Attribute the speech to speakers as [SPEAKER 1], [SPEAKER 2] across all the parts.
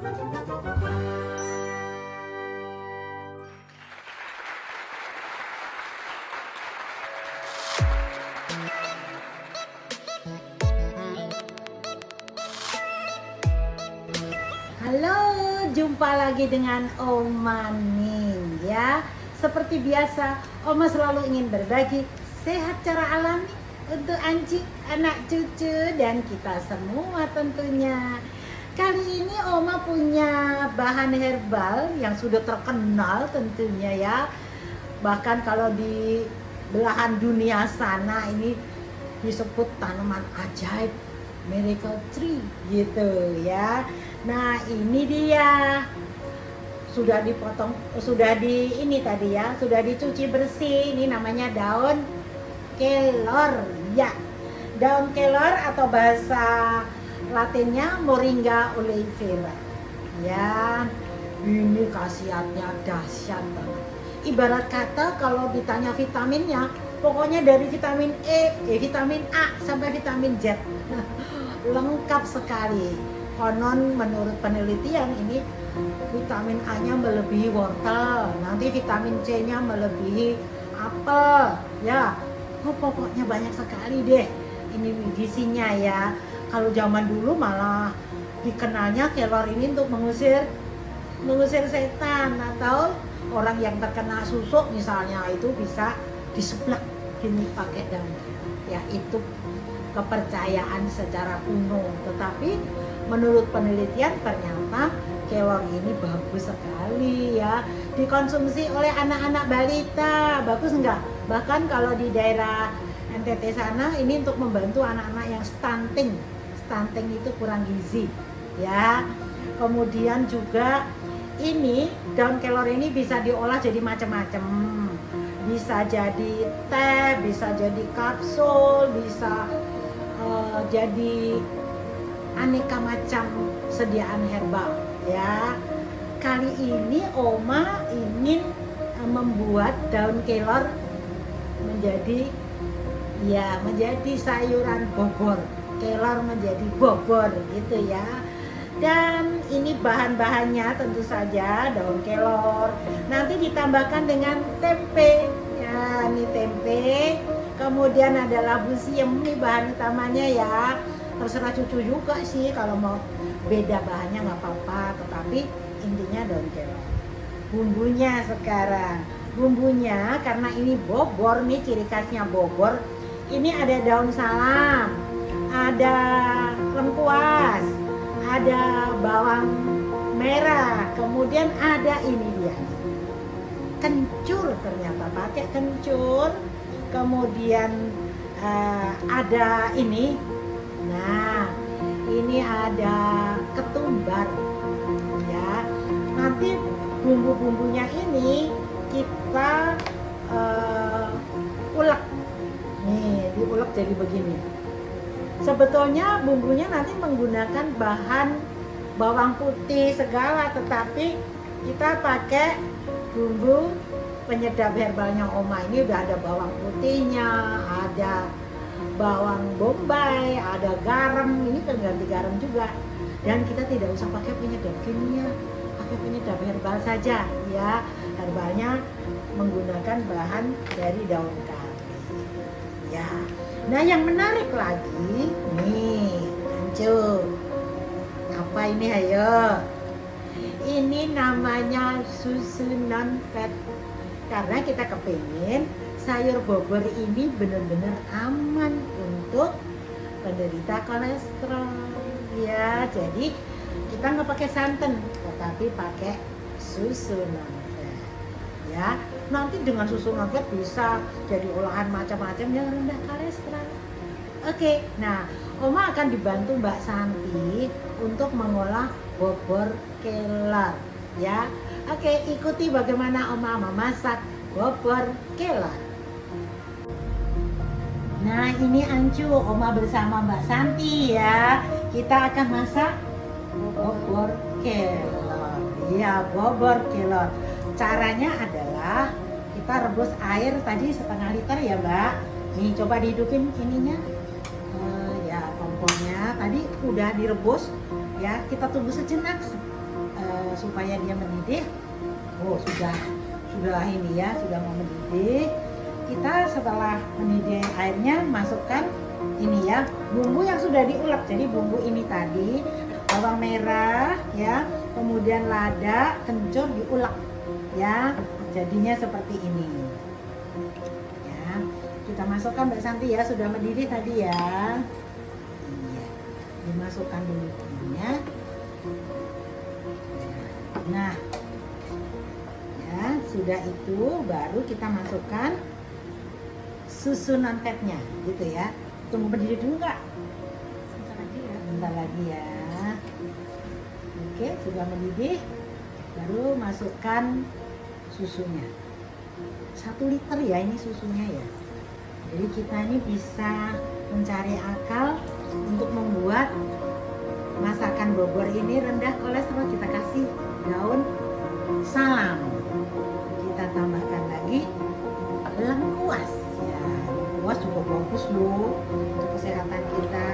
[SPEAKER 1] Halo, jumpa lagi dengan Oma Ning ya. Seperti biasa, Oma selalu ingin berbagi sehat cara alami untuk anjing, anak cucu, dan kita semua tentunya. Kali ini Oma punya bahan herbal yang sudah terkenal tentunya ya. Bahkan kalau di belahan dunia sana ini disebut tanaman ajaib, miracle tree gitu ya. Nah, ini dia sudah dipotong, sudah ini tadi ya, sudah dicuci bersih. Ini namanya daun kelor ya. Daun kelor atau bahasa Latinnya Moringa oleifera. Ya, ini khasiatnya dahsyat banget. Ibarat kata kalau ditanya vitaminnya, pokoknya dari vitamin vitamin A sampai vitamin Z. Lengkap sekali. Konon menurut penelitian ini vitamin A-nya melebihi wortel, nanti vitamin C-nya melebihi apel, ya. Pokoknya banyak sekali deh ini gizinya ya. Kalau zaman dulu malah dikenalnya kelor ini untuk mengusir setan, atau orang yang terkena susuk misalnya itu bisa diseblak gini pakai daun. Ya, itu kepercayaan secara kuno, tetapi menurut penelitian ternyata kelor ini bagus sekali ya, dikonsumsi oleh anak-anak balita. Bagus enggak? Bahkan kalau di daerah NTT sana ini untuk membantu anak-anak yang stunting itu kurang gizi ya. Kemudian juga ini daun kelor ini bisa diolah jadi macam-macam, bisa jadi teh, bisa jadi kapsul, bisa jadi aneka macam sediaan herbal ya. Kali ini Oma ingin membuat daun kelor menjadi sayuran bobor. Kelor menjadi bobor gitu ya. Dan ini bahan-bahannya tentu saja daun kelor. Nanti ditambahkan dengan tempe. Ya, ini tempe. Kemudian ada labu siam, ini bahan utamanya ya. Terserah cucu juga sih kalau mau beda bahannya nggak apa-apa, tetapi intinya daun kelor. Bumbunya sekarang, bumbunya karena ini bobor nih, ciri khasnya bobor. Ini ada daun salam, ada lengkuas, ada bawang merah, kemudian ada ini dia kencur, ternyata pakai kencur. Kemudian ada ini. Nah, ini ada ketumbar ya. Nanti bumbu-bumbunya ini kita ulek. Nih, diulek jadi begini. Sebetulnya bumbunya nanti menggunakan bahan bawang putih segala, tetapi kita pakai bumbu penyedap herbalnya Oma. Ini udah ada bawang putihnya, ada bawang bombay, ada garam, ini pengganti garam juga. Dan kita tidak usah pakai penyedap kimia, pakai penyedap herbal saja ya. Herbalnya menggunakan bahan dari daun kari ya. Nah, yang menarik lagi nih, lanjut. Apa ini, ayo? Ini namanya susu non fat, karena kita kepingin sayur bobor ini benar-benar aman untuk penderita kolesterol ya. Jadi kita nggak pakai santan, tetapi pakai susu non fat ya. Nanti dengan susu non fat bisa jadi olahan macam-macam yang rendah kolesterol. Oke, nah Oma akan dibantu Mbak Santi untuk mengolah bobor kelor ya. Oke, ikuti bagaimana Oma memasak bobor kelor. Nah, ini Ancu, Oma bersama Mbak Santi ya. Kita akan masak bobor kelor. Ya, bobor kelor. Caranya adalah kita rebus air tadi 1/2 liter ya Mbak. Nih, coba dihidupin ininya. Ya, kompornya tadi udah direbus ya. Kita tunggu sejenak supaya dia mendidih. Oh, sudah ini ya, sudah mau mendidih. Kita setelah mendidih airnya masukkan ini ya, bumbu yang sudah diulek. Jadi bumbu ini tadi bawang merah ya, kemudian lada, kencur diulek ya, jadinya seperti ini ya. Kita masukkan Mbak Santi ya, sudah mendidih tadi ya. Iya, dimasukkan dulu kunyitnya. Nah ya, sudah itu baru kita masukkan susu non fatnya gitu ya. Tunggu mendidih dulu nggak? Bentar lagi ya. Oke, sudah mendidih, baru masukkan susunya. 1 liter ya ini susunya ya. Jadi kita ini bisa mencari akal untuk membuat masakan Bogor ini rendah kolesterol. Kita kasih daun salam. Kita tambahkan lagi lengkuas ya. Lengkuas juga bagus loh untuk kesehatan kita.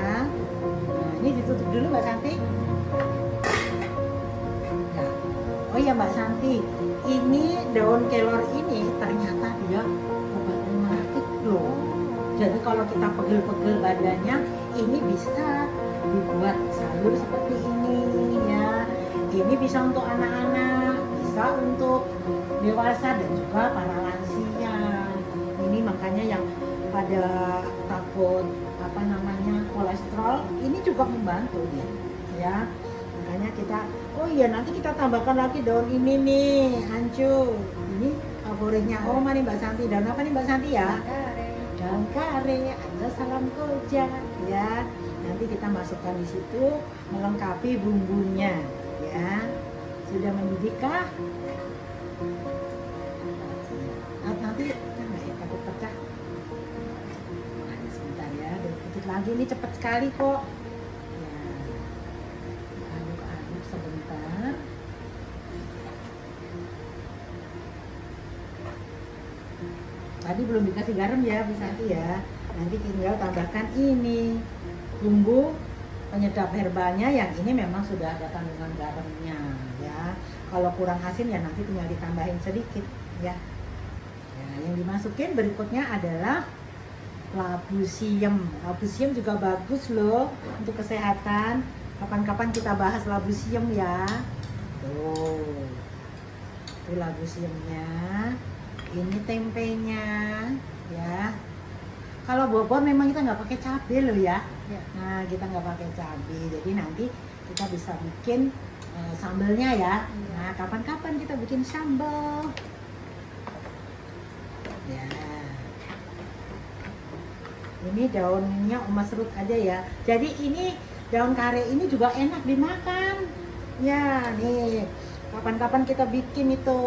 [SPEAKER 1] Nah, ini ditutup dulu Mbak Santi. Oh iya Mbak Santi, ini daun kelor ini ternyata dia obat rematik loh. Jadi kalau kita pegel-pegel badannya, ini bisa dibuat sayur seperti ini ya. Ini bisa untuk anak-anak, bisa untuk dewasa dan juga para lansia. Ini makanya yang pada takut kolesterol, ini juga membantu dia ya. Makanya kita, oh iya nanti kita tambahkan lagi daun ini nih, hancur. Ini favoritnya Oma nih Mbak Santi. Daun apa nih Mbak Santi ya? Daun kare atau salam koja ya. Nanti kita masukkan di situ melengkapi bumbunya ya. Sudah mendidih kah? Nanti takut pecah. Nah, sebentar ya, dikit lagi, ini cepat sekali kok. Sebentar. Tadi belum dikasih garam ya Bu Santi ya. Nanti tinggal tambahkan ini bumbu penyedap herbalnya, yang ini memang sudah ada kandungan garamnya ya. Kalau kurang asin ya nanti tinggal ditambahin sedikit ya. Ya, yang dimasukin berikutnya adalah labu siam. Labu siam juga bagus loh untuk kesehatan. Kapan-kapan kita bahas labu siam ya. Tuh, itu labu siamnya. Ini tempenya ya. Kalau Bogor memang kita nggak pakai cabai loh ya. Nah, kita nggak pakai cabai, jadi nanti kita bisa bikin sambelnya ya. Nah, kapan-kapan kita bikin sambal ya. Ini daunnya Oma serut aja ya. Jadi ini daun kare ini juga enak dimakan ya. Nih kapan-kapan kita bikin itu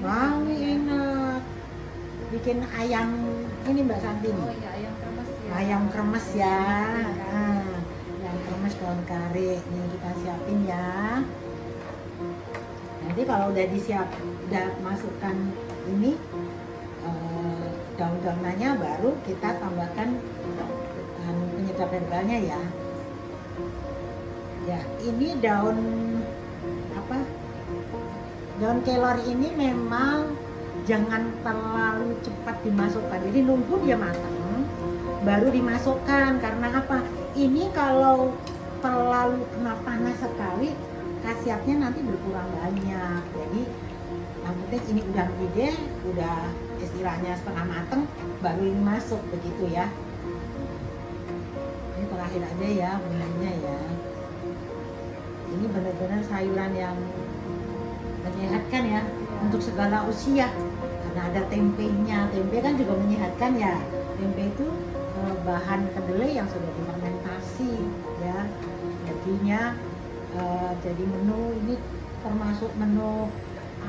[SPEAKER 1] wangi enak. Bikin ayam ini Mbak Santi nih.
[SPEAKER 2] Oh iya, ayam kremes ya.
[SPEAKER 1] Ayam kremes ya. Nah, ayam kremes daun kare nih kita siapin ya. Nanti kalau udah udah masukkan ini daun-daunannya, baru kita tambahkan penyedap herbalnya ya. Ya, ini daun daun kelor ini memang jangan terlalu cepat dimasukkan. Jadi nunggu dia matang baru dimasukkan. Karena apa? Ini kalau terlalu kena panas sekali, khasiatnya nanti berkurang banyak. Jadi yang penting ini udah mendidih, udah istilahnya setengah mateng, baru ini masuk begitu ya. Ini terakhir aja ya bumbunya ya. Ini benar-benar sayuran yang menyehatkan ya untuk segala usia, karena ada tempenya. Tempe kan juga menyehatkan ya. Tempe itu bahan kedelai yang sudah difermentasi ya. Jadinya jadi menu ini termasuk menu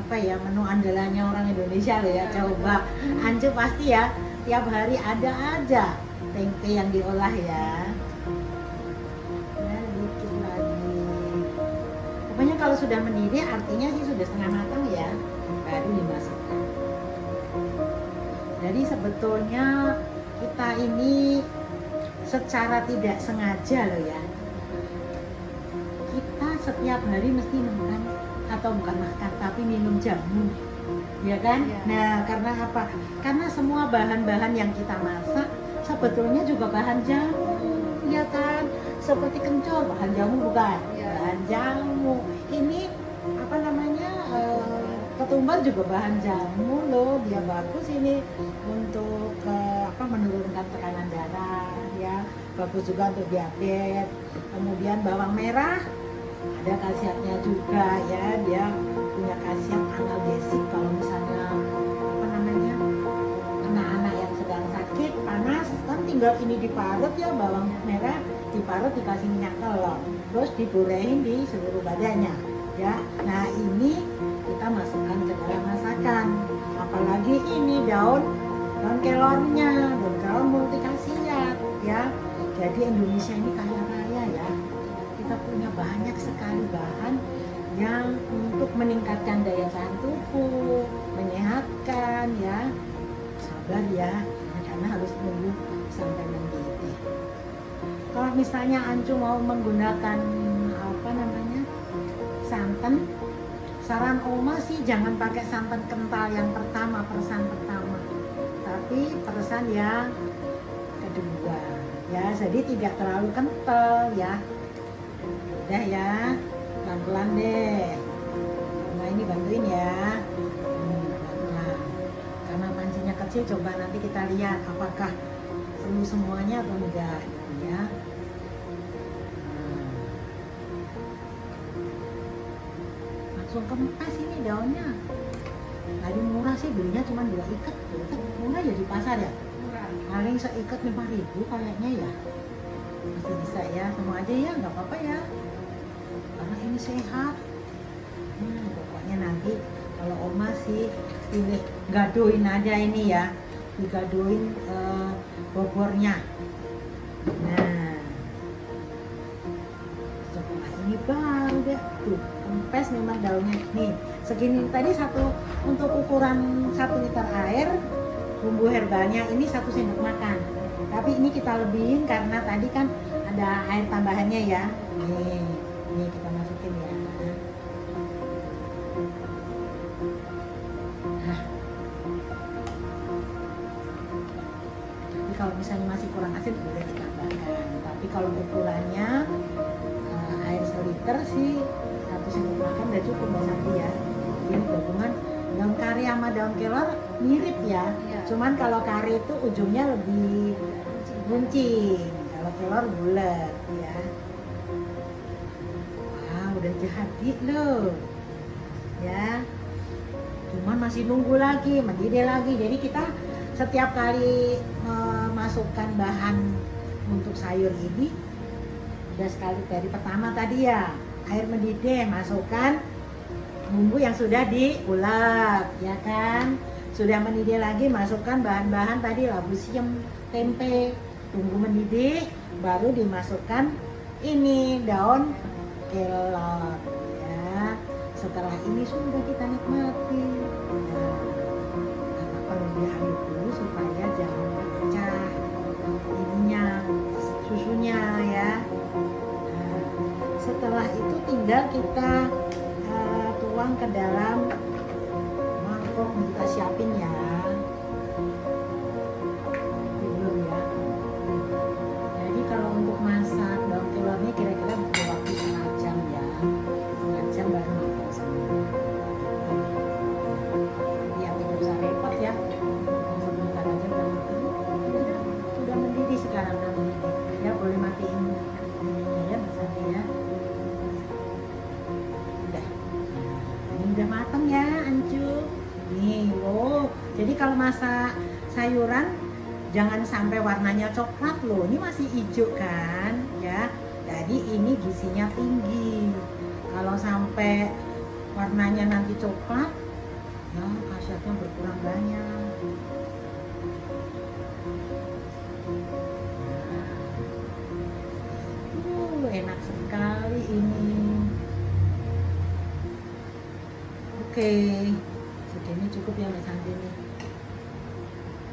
[SPEAKER 1] menu andalannya orang Indonesia loh ya. Coba Anju pasti ya tiap hari ada aja tempe yang diolah ya. Dikit lagi. Pokoknya kalau sudah mendidih artinya sih sudah setengah matang ya, baru dimasukkan. Jadi sebetulnya kita ini secara tidak sengaja loh ya, kita setiap hari mesti makan, atau bukan makan tapi minum jamu, ya kan?
[SPEAKER 2] Iya.
[SPEAKER 1] Nah, karena apa? Karena semua bahan-bahan yang kita masak sebetulnya juga bahan jamu, ya kan? Seperti kencur, bahan jamu bukan?
[SPEAKER 2] Iya.
[SPEAKER 1] Bahan jamu. Ini apa namanya? Ketumbar juga bahan jamu loh, dia bagus ini untuk menurunkan tekanan darah, ya, bagus juga untuk diabetes. Kemudian bawang merah ada khasiatnya juga, ya, dia punya khasiat analgesik. Kalau misalnya anak-anak yang sedang sakit panas kan tinggal ini diparut, ya, bawang merah diparut dikasih minyak telur terus diborehin di seluruh badannya, ya. Nah, ini kita masukkan ke dalam masakan, apalagi ini daun kelornya, daun kelor multi khasiat, ya. Jadi Indonesia ini kaya raya, ya, kita punya banyak sekali bahan yang untuk meningkatkan daya tahan tubuh, menyehatkan, ya. Sabar ya, karena harus nunggu sampai mendidih. Kalau misalnya Ancu mau menggunakan santan, saran Oma sih jangan pakai santan kental yang pertama, peresan pertama, tapi peresan yang kedua, ya. Jadi tidak terlalu kental, ya. Udah ya, pelan-pelan deh. Nah, ini bantuin ya. Pelan-pelan. Karena pancinya kecil, coba nanti kita lihat apakah perlu semuanya atau enggak, ya. Langsung kempes ini daunnya. Tadi murah sih, belinya cuma 2 ikat. Murah ya di pasar, ya. Paling seikat 5.000 kayaknya, ya. Masih bisa, ya, semua aja, ya, nggak apa-apa, ya, karena ini sehat. Pokoknya nanti kalau Oma sih pilih gadoin aja ini, ya, digadoin bobornya. Nah, setelah ini baru deh tuh kempes memang daunnya nih segini. Tadi untuk ukuran 1 liter air, bumbu herbalnya ini 1 sendok makan, tapi ini kita lebihin karena tadi kan ada air tambahannya, ya. Nih kita masukin, ya. Nah, tapi kalau misalnya masih kurang asin boleh ditambahkan, tapi kalau ukurannya air 1 liter sih 1 sendok makan udah cukup, Mbak Santi, ya. Ini gabungan daun kari sama daun kelor mirip, ya.
[SPEAKER 2] Iya.
[SPEAKER 1] Cuman kalau kari itu ujungnya lebih runcing, kalau kelor bulat, ya. Wah, udah jadi loh, ya. Cuman masih nunggu lagi, mendidih lagi. Jadi kita setiap kali memasukkan bahan untuk sayur ini, udah sekali dari pertama tadi, ya, air mendidih, masukkan bumbu yang sudah diulek, ya kan. Sudah mendidih lagi, masukkan bahan-bahan tadi, labu siam, tempe, tunggu mendidih, baru dimasukkan ini daun kelor, ya. Setelah ini sudah kita nikmati. Nah, perlu diaduk dulu supaya jangan pecah ininya, susunya, ya. Nah, setelah itu tinggal kita tuang ke dalam mangkok, kita siapin, ya. Belum, ya. Jadi kalau untuk masak daun kelornya kira-kira butuh waktu 1/2 jam, ya. 1/2 jam baru matang semua. Biar tidak usah repot, ya. Sebentar aja udah matang. Sudah mendidih sekarang, udah mendidih. Ya, boleh matiin ininya, ya, Mas Andi, ya. Udah matang, ya, Ancu. Nih, loh. Jadi kalau masak sayuran jangan sampai warnanya coklat loh. Ini masih hijau kan, ya. Jadi ini gizinya tinggi. Kalau sampai warnanya nanti coklat, ya, khasiatnya berkurang banyak. Enak sekali ini. Oke, segini cukup, ya, Mas Andi nih.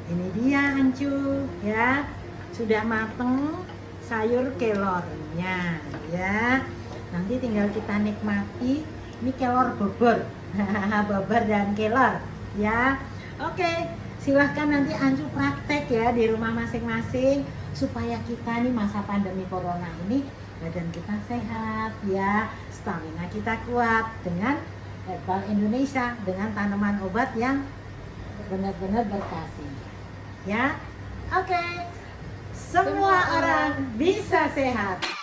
[SPEAKER 1] Ini dia, Ancu, ya, sudah mateng sayur kelornya, ya. Nanti tinggal kita nikmati. Ini kelor bobor, bobor dan kelor, ya. Oke, silahkan nanti Anju praktek ya di rumah masing-masing supaya kita nih masa pandemi corona ini badan kita sehat ya, stamina kita kuat dengan herbal Indonesia, dengan tanaman obat yang benar-benar berkasih, ya. Oke, semua orang bisa sehat.